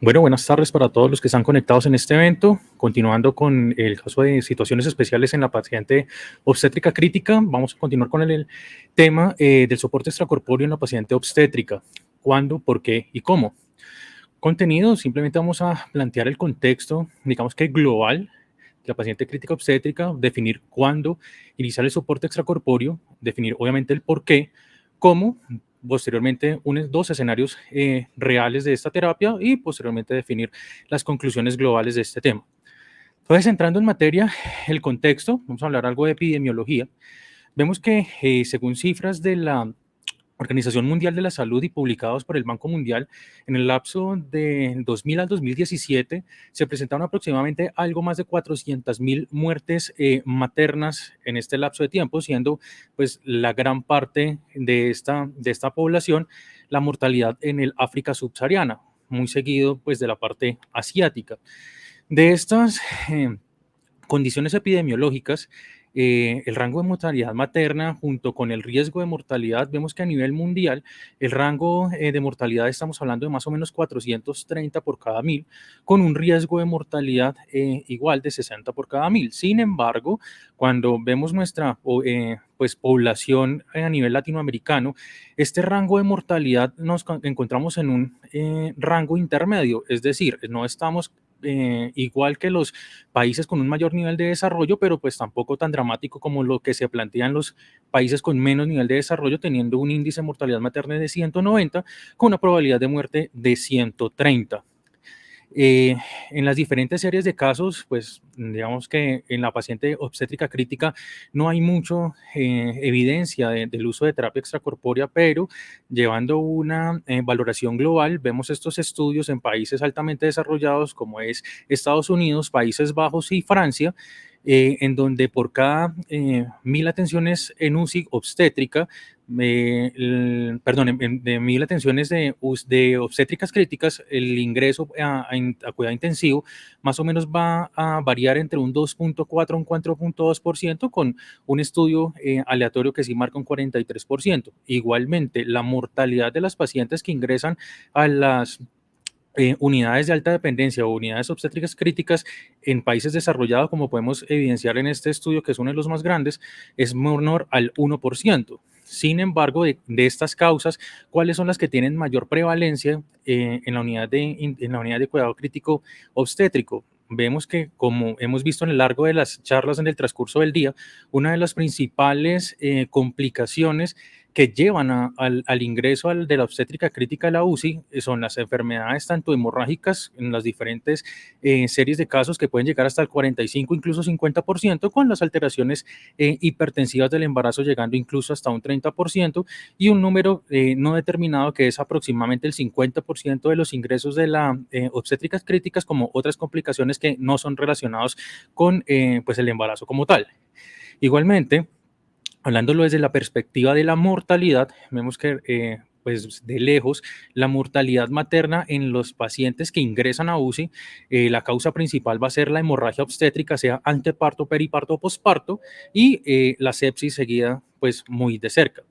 Bueno, buenas tardes para todos los que están conectados en este evento. Continuando con el caso de situaciones especiales en la paciente obstétrica crítica, vamos a continuar con el tema del soporte extracorpóreo en la paciente obstétrica. ¿Cuándo, por qué y cómo? Contenido, simplemente vamos a plantear el contexto, digamos que global, de la paciente crítica obstétrica, definir cuándo iniciar el soporte extracorpóreo, definir obviamente el por qué, cómo, posteriormente dos escenarios reales de esta terapia y posteriormente definir las conclusiones globales de este tema. Entonces, entrando en materia, el contexto, vamos a hablar algo de epidemiología. Vemos que según cifras de la Organización Mundial de la Salud y publicados por el Banco Mundial, en el lapso de 2000 al 2017 se presentaron aproximadamente algo más de 400.000 muertes maternas en este lapso de tiempo, siendo pues la gran parte de esta población la mortalidad en el África subsahariana, muy seguido pues de la parte asiática. De estas condiciones epidemiológicas, el rango de mortalidad materna junto con el riesgo de mortalidad, vemos que a nivel mundial el rango de mortalidad estamos hablando de más o menos 430 por cada 1000, con un riesgo de mortalidad igual de 60 por cada 1000. Sin embargo, cuando vemos nuestra pues, población a nivel latinoamericano, este rango de mortalidad nos encontramos en un rango intermedio, es decir, no estamos igual que los países con un mayor nivel de desarrollo, pero pues tampoco tan dramático como lo que se plantea en los países con menos nivel de desarrollo, teniendo un índice de mortalidad materna de 190 con una probabilidad de muerte de 130. Eh, en las diferentes series de casos, pues digamos que en la paciente obstétrica crítica no hay mucho evidencia del uso de terapia extracorpórea, pero llevando una valoración global, vemos estos estudios en países altamente desarrollados como es Estados Unidos, Países Bajos y Francia, en donde por cada 1000 atenciones en UCI obstétrica, perdón, de 1000 atenciones de obstétricas críticas, el ingreso a cuidado intensivo más o menos va a variar entre un 2.4 a un 4.2%, con un estudio aleatorio que sí marca un 43%. Igualmente, la mortalidad de las pacientes que ingresan a las unidades de alta dependencia o unidades obstétricas críticas en países desarrollados, como podemos evidenciar en este estudio, que es uno de los más grandes, es menor al 1%. Sin embargo, de estas causas, ¿cuáles son las que tienen mayor prevalencia en la unidad de cuidado crítico obstétrico? Vemos que, como hemos visto en el largo de las charlas en el transcurso del día, una de las principales complicaciones que llevan al ingreso de la obstétrica crítica a la UCI son las enfermedades tanto hemorrágicas en las diferentes series de casos que pueden llegar hasta el 45, incluso 50%, con las alteraciones hipertensivas del embarazo llegando incluso hasta un 30%, y un número no determinado que es aproximadamente el 50% de los ingresos de la obstétricas críticas, como otras complicaciones que no son relacionados con pues el embarazo como tal. Igualmente, hablándolo desde la perspectiva de la mortalidad, vemos que pues de lejos, la mortalidad materna en los pacientes que ingresan a UCI, la causa principal va a ser la hemorragia obstétrica, sea anteparto, periparto o posparto, y la sepsis seguida pues muy de cerca.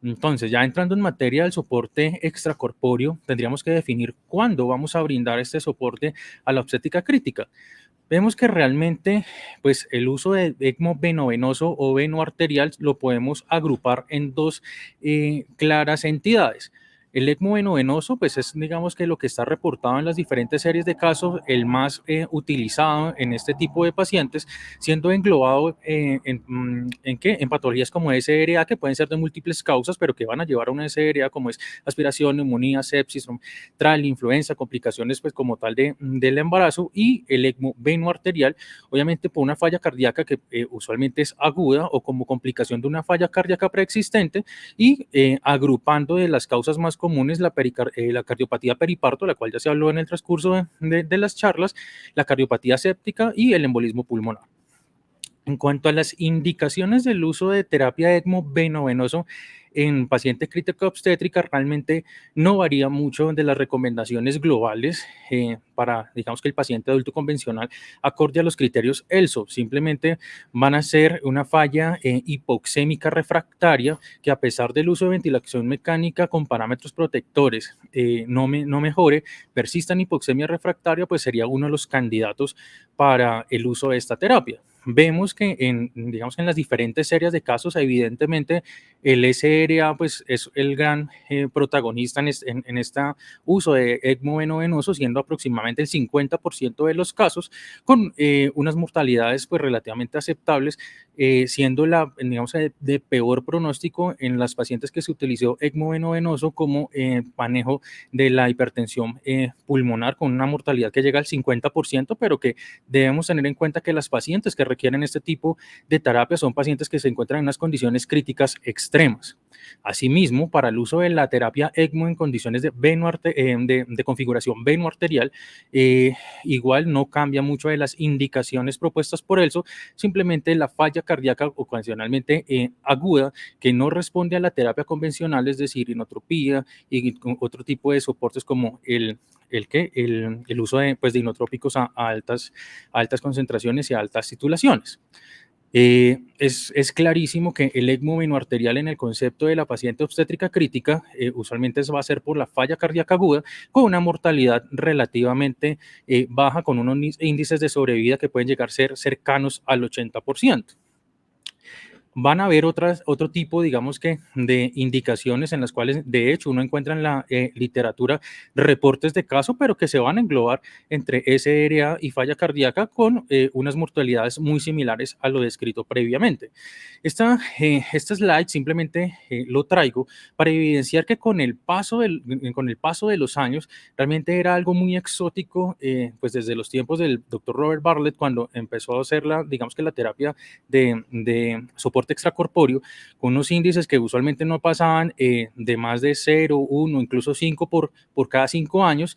Entonces, ya entrando en materia del soporte extracorpóreo, tendríamos que definir cuándo vamos a brindar este soporte a la obstétrica crítica. Vemos que realmente, pues el uso de ECMO venovenoso o venoarterial lo podemos agrupar en dos claras entidades. El ECMO venovenoso, pues es, digamos, que lo que está reportado en las diferentes series de casos, el más utilizado en este tipo de pacientes, siendo englobado ¿en qué? En patologías como SRA, que pueden ser de múltiples causas, pero que van a llevar a una SRA, como es aspiración, neumonía, sepsis, tral, influenza, complicaciones pues como tal del embarazo, y el ECMO venoarterial, obviamente por una falla cardíaca que usualmente es aguda o como complicación de una falla cardíaca preexistente, y agrupando de las causas más comunes la cardiopatía periparto, la cual ya se habló en el transcurso de las charlas, la cardiopatía séptica y el embolismo pulmonar. En cuanto a las indicaciones del uso de terapia ECMO venovenoso en paciente crítica obstétrica, realmente no varía mucho de las recomendaciones globales para, digamos que el paciente adulto convencional, acorde a los criterios ELSO. Simplemente van a ser una falla hipoxémica refractaria que, a pesar del uso de ventilación mecánica con parámetros protectores, no mejore, persista en hipoxemia refractaria, pues sería uno de los candidatos para el uso de esta terapia. Vemos que digamos, en las diferentes series de casos, evidentemente el SRA pues, es el gran protagonista en este uso de ECMO venovenoso, siendo aproximadamente el 50% de los casos, con unas mortalidades pues, relativamente aceptables, siendo digamos, de peor pronóstico en las pacientes que se utilizó ECMO venovenoso como manejo de la hipertensión pulmonar, con una mortalidad que llega al 50%, pero que debemos tener en cuenta que las pacientes que requieren este tipo de terapia son pacientes que se encuentran en unas condiciones críticas extremas. Asimismo, para el uso de la terapia ECMO en condiciones de configuración venoarterial, igual no cambia mucho de las indicaciones propuestas por ELSO, simplemente la falla cardíaca ocasionalmente aguda que no responde a la terapia convencional, es decir, inotropía y otro tipo de soportes como el uso pues, de inotrópicos a altas concentraciones y a altas titulaciones. Es clarísimo que el ECMO venoarterial en el concepto de la paciente obstétrica crítica usualmente va a ser por la falla cardíaca aguda, con una mortalidad relativamente baja, con unos índices de sobrevida que pueden llegar a ser cercanos al 80%. Van a haber otro tipo, digamos que, de indicaciones en las cuales, de hecho, uno encuentra en la literatura reportes de caso, pero que se van a englobar entre SRA y falla cardíaca con unas mortalidades muy similares a lo descrito previamente. Este slide simplemente lo traigo para evidenciar que con el paso de los años, realmente era algo muy exótico, pues desde los tiempos del doctor Robert Bartlett, cuando empezó a hacer digamos que la terapia de soporte extracorpóreo, con unos índices que usualmente no pasaban de más de 0, 1, incluso 5 por cada 5 años,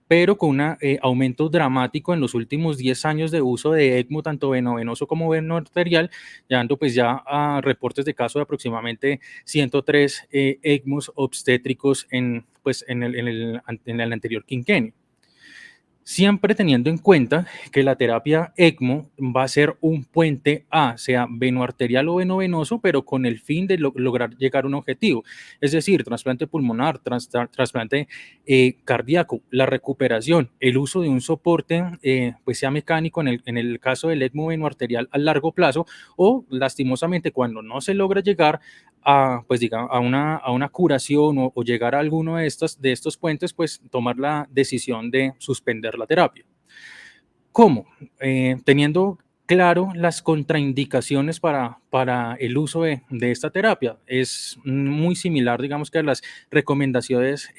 pero con un aumento dramático en los últimos 10 años de uso de ECMO, tanto venovenoso como venoarterial, llegando pues ya a reportes de casos de aproximadamente 103 ECMOs obstétricos pues, en el anterior quinquenio. Siempre teniendo en cuenta que la terapia ECMO va a ser un puente sea venoarterial o venovenoso, pero con el fin de lograr llegar a un objetivo, es decir, trasplante pulmonar, trasplante cardíaco, la recuperación, el uso de un soporte, pues sea mecánico en el caso del ECMO venoarterial a largo plazo, o lastimosamente cuando no se logra llegar pues digamos, a una curación o llegar a alguno de estos puentes, pues tomar la decisión de suspender la terapia. ¿Cómo? Teniendo claro las contraindicaciones para el uso de esta terapia. Es muy similar, digamos, que a las recomendaciones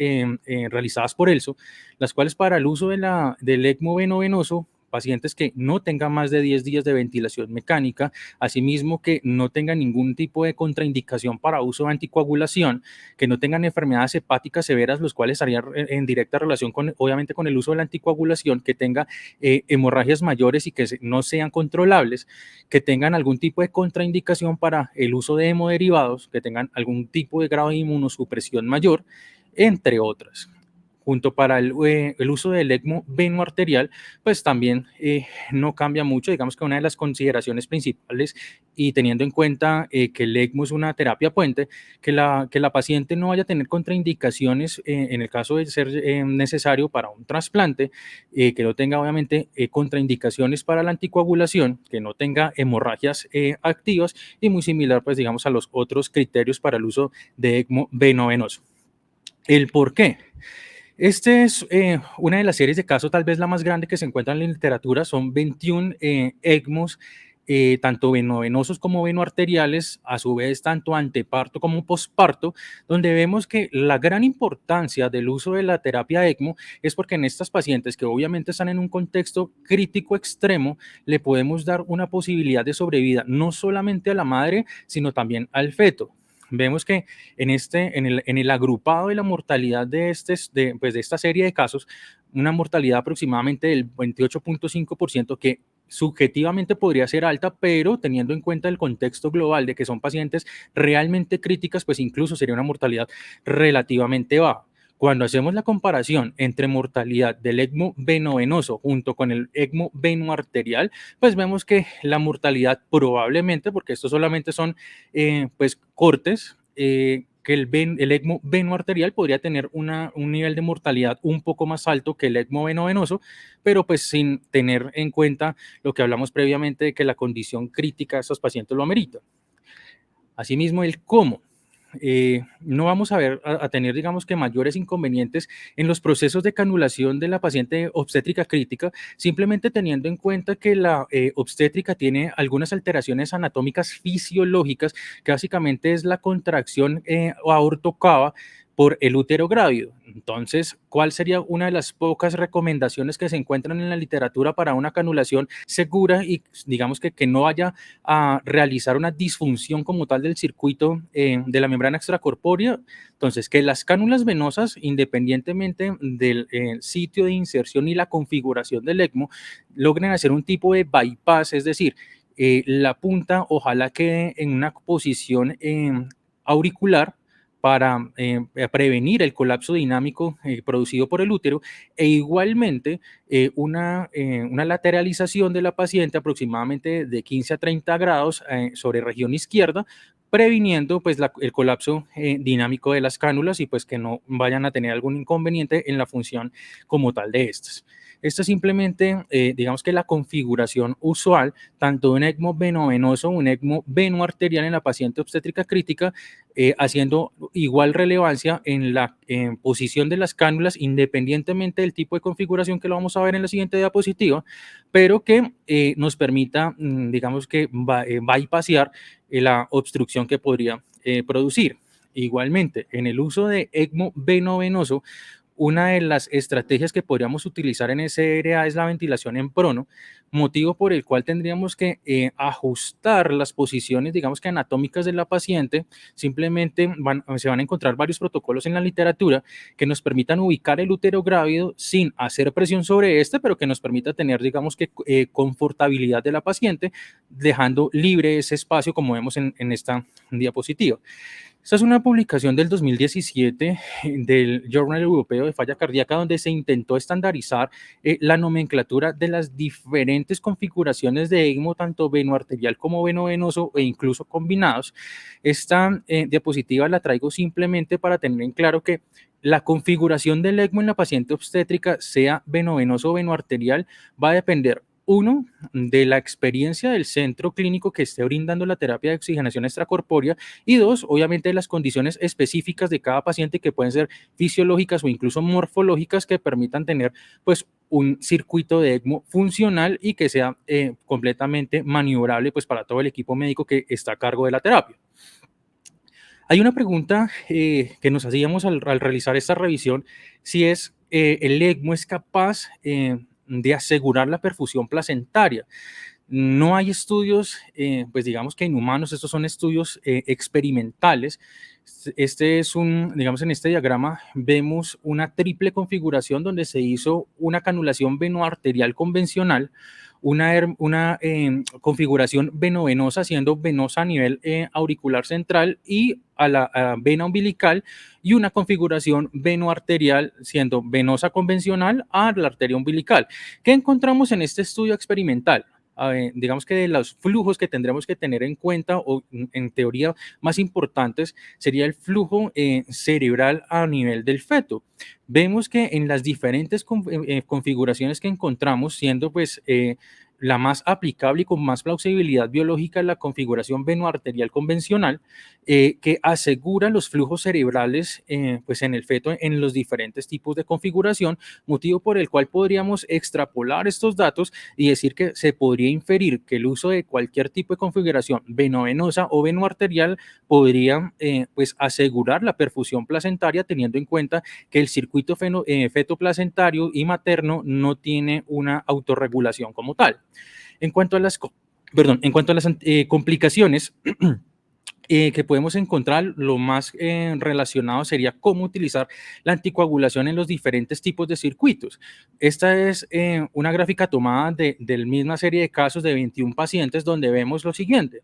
realizadas por ELSO, las cuales para el uso del ECMO venovenoso, pacientes que no tengan más de 10 días de ventilación mecánica, asimismo que no tengan ningún tipo de contraindicación para uso de anticoagulación, que no tengan enfermedades hepáticas severas, los cuales estarían en directa relación obviamente, con el uso de la anticoagulación, que tenga hemorragias mayores y que no sean controlables, que tengan algún tipo de contraindicación para el uso de hemoderivados, que tengan algún tipo de grado de inmunosupresión mayor, entre otras. Junto para el uso del ECMO venoarterial, pues también no cambia mucho. Digamos que una de las consideraciones principales, y teniendo en cuenta que el ECMO es una terapia puente, que la paciente no vaya a tener contraindicaciones en el caso de ser necesario para un trasplante, que no tenga obviamente contraindicaciones para la anticoagulación, que no tenga hemorragias activas, y muy similar, pues digamos, a los otros criterios para el uso de ECMO venovenoso. ¿El por qué? Este es una de las series de casos, tal vez la más grande que se encuentra en la literatura. Son 21 ECMOs, tanto venovenosos como venoarteriales, a su vez tanto anteparto como posparto, donde vemos que la gran importancia del uso de la terapia ECMO es porque en estas pacientes que obviamente están en un contexto crítico extremo, le podemos dar una posibilidad de sobrevida no solamente a la madre, sino también al feto. Vemos que en el agrupado de la mortalidad pues de esta serie de casos, una mortalidad aproximadamente del 28.5%, que subjetivamente podría ser alta, pero teniendo en cuenta el contexto global de que son pacientes realmente críticas, pues incluso sería una mortalidad relativamente baja. Cuando hacemos la comparación entre mortalidad del ECMO venovenoso junto con el ECMO venoarterial, pues vemos que la mortalidad probablemente, porque estos solamente son pues cortes, que el ECMO venoarterial podría tener un nivel de mortalidad un poco más alto que el ECMO venovenoso, pero pues sin tener en cuenta lo que hablamos previamente de que la condición crítica de estos pacientes lo amerita. Asimismo, el cómo. No vamos a tener, digamos que mayores inconvenientes en los procesos de canulación de la paciente obstétrica crítica, simplemente teniendo en cuenta que la obstétrica tiene algunas alteraciones anatómicas fisiológicas, que básicamente es la contracción aortocava por el útero grávido. Entonces, ¿cuál sería una de las pocas recomendaciones que se encuentran en la literatura para una canulación segura y digamos que no vaya a realizar una disfunción como tal del circuito de la membrana extracorpórea? Entonces, que las cánulas venosas, independientemente del sitio de inserción y la configuración del ECMO, logren hacer un tipo de bypass, es decir, la punta ojalá quede en una posición auricular para prevenir el colapso dinámico producido por el útero, e igualmente una lateralización de la paciente aproximadamente de 15 a 30 grados sobre región izquierda, previniendo pues el colapso dinámico de las cánulas y pues que no vayan a tener algún inconveniente en la función como tal de estas. Esto es simplemente, digamos que la configuración usual, tanto de un ECMO venovenoso o un ECMO venoarterial en la paciente obstétrica crítica, haciendo igual relevancia en la posición de las cánulas, independientemente del tipo de configuración que lo vamos a ver en la siguiente diapositiva, pero que nos permita, digamos que, bypassear la obstrucción que podría producir. Igualmente, en el uso de ECMO venovenoso, una de las estrategias que podríamos utilizar en SRA es la ventilación en prono, motivo por el cual tendríamos que ajustar las posiciones, digamos que anatómicas de la paciente. Simplemente se van a encontrar varios protocolos en la literatura que nos permitan ubicar el útero grávido sin hacer presión sobre este, pero que nos permita tener, digamos que, confortabilidad de la paciente, dejando libre ese espacio como vemos en esta diapositiva. Esta es una publicación del 2017 del Journal Europeo de Falla Cardíaca, donde se intentó estandarizar la nomenclatura de las diferentes configuraciones de ECMO, tanto venoarterial como venovenoso e incluso combinados. Esta diapositiva la traigo simplemente para tener en claro que la configuración del ECMO en la paciente obstétrica, sea venovenoso o venoarterial, va a depender, uno, de la experiencia del centro clínico que esté brindando la terapia de oxigenación extracorpórea, y dos, obviamente, de las condiciones específicas de cada paciente, que pueden ser fisiológicas o incluso morfológicas, que permitan tener pues un circuito de ECMO funcional y que sea completamente maniobrable pues para todo el equipo médico que está a cargo de la terapia. Hay una pregunta que nos hacíamos al realizar esta revisión, si es el ECMO es capaz de asegurar la perfusión placentaria. No hay estudios, pues digamos que en humanos, estos son estudios experimentales. Este es digamos, en este diagrama vemos una triple configuración donde se hizo una canulación venoarterial convencional, una configuración venovenosa, siendo venosa a nivel auricular central y a la vena umbilical, y una configuración venoarterial, siendo venosa convencional a la arteria umbilical. ¿Qué encontramos en este estudio experimental? Digamos que de los flujos que tendremos que tener en cuenta, o en teoría más importantes, sería el flujo cerebral a nivel del feto. Vemos que en las diferentes configuraciones que encontramos, siendo pues la más aplicable y con más plausibilidad biológica, la configuración venoarterial convencional, que asegura los flujos cerebrales pues en el feto en los diferentes tipos de configuración, motivo por el cual podríamos extrapolar estos datos y decir que se podría inferir que el uso de cualquier tipo de configuración venovenosa o venoarterial podría pues asegurar la perfusión placentaria, teniendo en cuenta que el circuito fetoplacentario y materno no tiene una autorregulación como tal. En cuanto a las, en cuanto a las complicaciones, que podemos encontrar, lo más relacionado sería cómo utilizar la anticoagulación en los diferentes tipos de circuitos. Esta es una gráfica tomada de la misma serie de casos de 21 pacientes donde vemos lo siguiente.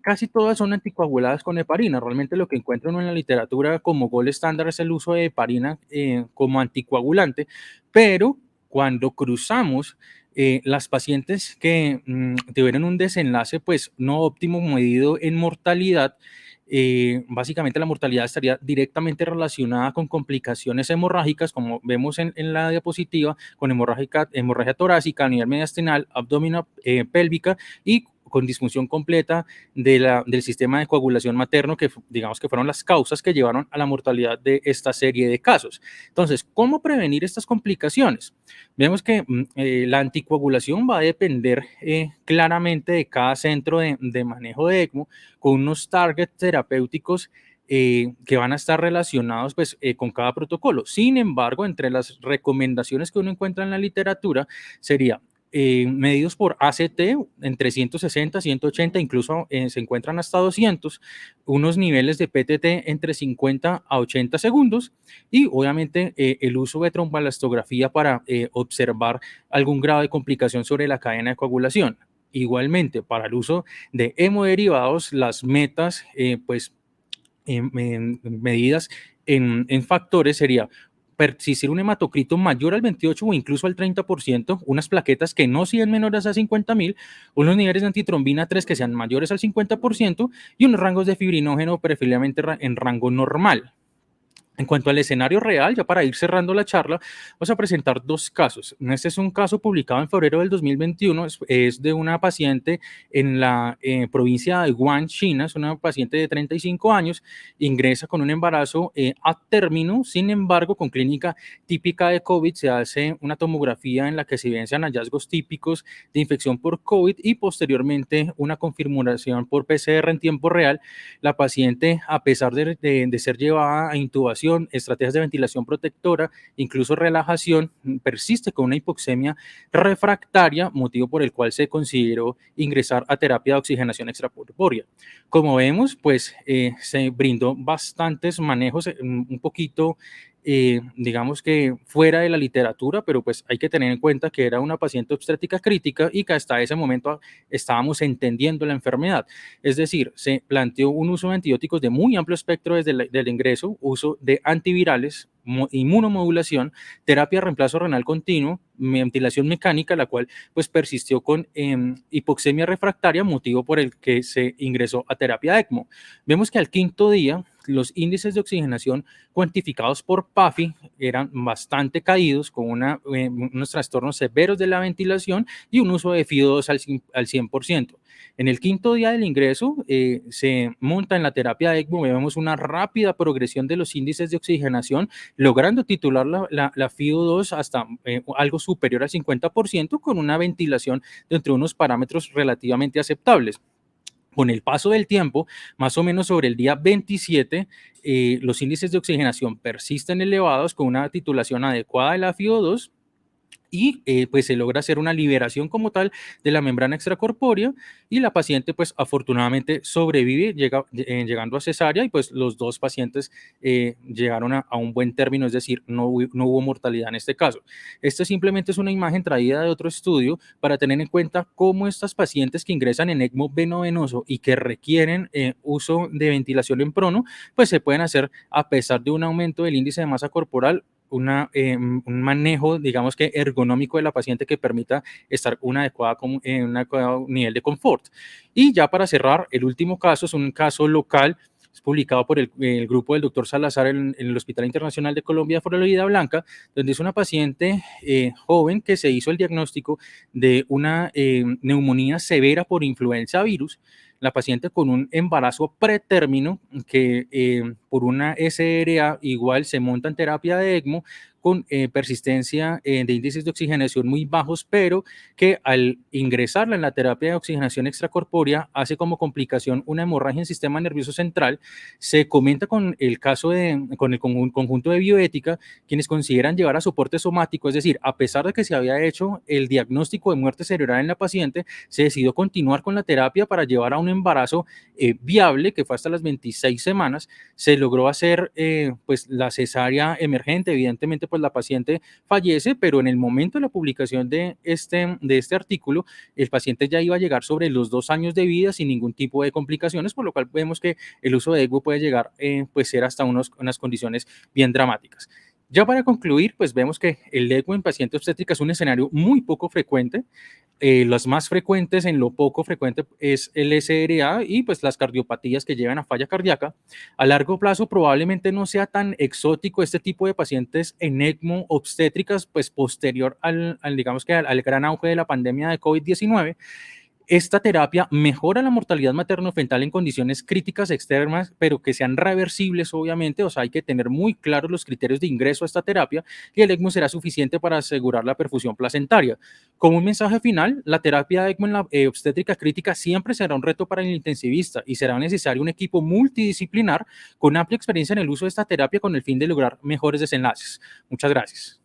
Casi todas son anticoaguladas con heparina. Realmente lo que encuentro en la literatura como gol estándar es el uso de heparina como anticoagulante, pero cuando cruzamos las pacientes que tuvieron un desenlace pues no óptimo medido en mortalidad, básicamente la mortalidad estaría directamente relacionada con complicaciones hemorrágicas, como vemos en la diapositiva, con hemorragia torácica a nivel mediastinal, abdominal, pélvica y con disfunción completa del sistema de coagulación materno, que digamos que fueron las causas que llevaron a la mortalidad de esta serie de casos. Entonces, ¿cómo prevenir estas complicaciones? Vemos que la anticoagulación va a depender claramente de cada centro de manejo de ECMO, con unos targets terapéuticos que van a estar relacionados pues, con cada protocolo. Sin embargo, entre las recomendaciones que uno encuentra en la literatura sería medidos por ACT entre 160, 180, incluso se encuentran hasta 200, unos niveles de PTT entre 50 a 80 segundos y obviamente el uso de tromboelastografía para observar algún grado de complicación sobre la cadena de coagulación. Igualmente, para el uso de hemoderivados, las metas, medidas en factores sería persistir un hematocrito mayor al 28 o incluso al 30%, unas plaquetas que no sean menores a 50.000, unos niveles de antitrombina 3 que sean mayores al 50% y unos rangos de fibrinógeno preferiblemente en rango normal. En cuanto al escenario real, ya para ir cerrando la charla, vamos a presentar dos casos. Este es un caso publicado en febrero del 2021, es de una paciente en la provincia de Wuhan, China, es una paciente de 35 años, ingresa con un embarazo a término, sin embargo, con clínica típica de COVID, se hace una tomografía en la que se evidencian hallazgos típicos de infección por COVID y posteriormente una confirmación por PCR en tiempo real. La paciente, a pesar de ser llevada a intubación, estrategias de ventilación protectora, incluso relajación, persiste con una hipoxemia refractaria, motivo por el cual se consideró ingresar a terapia de oxigenación extracorpórea. Como vemos, pues se brindó bastantes manejos, un poquito digamos que fuera de la literatura, pero pues hay que tener en cuenta que era una paciente obstétrica crítica y que hasta ese momento estábamos entendiendo la enfermedad. Es decir, se planteó un uso de antibióticos de muy amplio espectro desde el ingreso, uso de antivirales, inmunomodulación, terapia de reemplazo renal continuo, ventilación mecánica, la cual pues persistió con hipoxemia refractaria, motivo por el que se ingresó a terapia ECMO. Vemos que al quinto día los índices de oxigenación cuantificados por PAFI eran bastante caídos, con unos trastornos severos de la ventilación y un uso de FIO2 al 100%. En el quinto día del ingreso se monta en la terapia ECMO, vemos una rápida progresión de los índices de oxigenación, logrando titular la FIO2 hasta algo superior al 50%, con una ventilación dentro de unos parámetros relativamente aceptables. Con el paso del tiempo, más o menos sobre el día 27, los índices de oxigenación persisten elevados con una titulación adecuada de la FIO2 y pues se logra hacer una liberación como tal de la membrana extracorpórea y la paciente pues afortunadamente sobrevive llegando a cesárea y pues los dos pacientes llegaron a un buen término, es decir, no hubo mortalidad en este caso. Esta simplemente es una imagen traída de otro estudio para tener en cuenta cómo estas pacientes que ingresan en ECMO venovenoso y que requieren uso de ventilación en prono, pues se pueden hacer a pesar de un aumento del índice de masa corporal un manejo, digamos que ergonómico de la paciente que permita estar en un adecuado nivel de confort. Y ya para cerrar, el último caso es un caso local, es publicado por el grupo del doctor Salazar en el Hospital Internacional de Colombia, Florida Blanca, donde es una paciente joven que se hizo el diagnóstico de una neumonía severa por influenza virus. La paciente con un embarazo pretérmino que por una SRA igual se monta en terapia de ECMO con persistencia de índices de oxigenación muy bajos, pero que al ingresarla en la terapia de oxigenación extracorpórea hace como complicación una hemorragia en el sistema nervioso central. Se comenta con el caso con el conjunto de bioética, quienes consideran llevar a soporte somático, es decir, a pesar de que se había hecho el diagnóstico de muerte cerebral en la paciente, se decidió continuar con la terapia para llevar a un embarazo viable, que fue hasta las 26 semanas, se logró hacer pues la cesárea emergente. Evidentemente, pues la paciente fallece, pero en el momento de la publicación de este artículo, el paciente ya iba a llegar sobre los 2 años de vida sin ningún tipo de complicaciones, por lo cual vemos que el uso de ECMO puede llegar pues ser hasta unas condiciones bien dramáticas. Ya para concluir, pues vemos que el ECMO en paciente obstétrica es un escenario muy poco frecuente. Las más frecuentes en lo poco frecuente es el SRA y pues las cardiopatías que llevan a falla cardíaca. A largo plazo probablemente no sea tan exótico este tipo de pacientes en ECMO obstétricas, pues posterior digamos que al gran auge de la pandemia de COVID-19. Esta terapia mejora la mortalidad materno-fetal en condiciones críticas externas, pero que sean reversibles, obviamente. O sea, hay que tener muy claros los criterios de ingreso a esta terapia y el ECMO será suficiente para asegurar la perfusión placentaria. Como un mensaje final, la terapia ECMO en la obstétrica crítica siempre será un reto para el intensivista y será necesario un equipo multidisciplinar con amplia experiencia en el uso de esta terapia con el fin de lograr mejores desenlaces. Muchas gracias.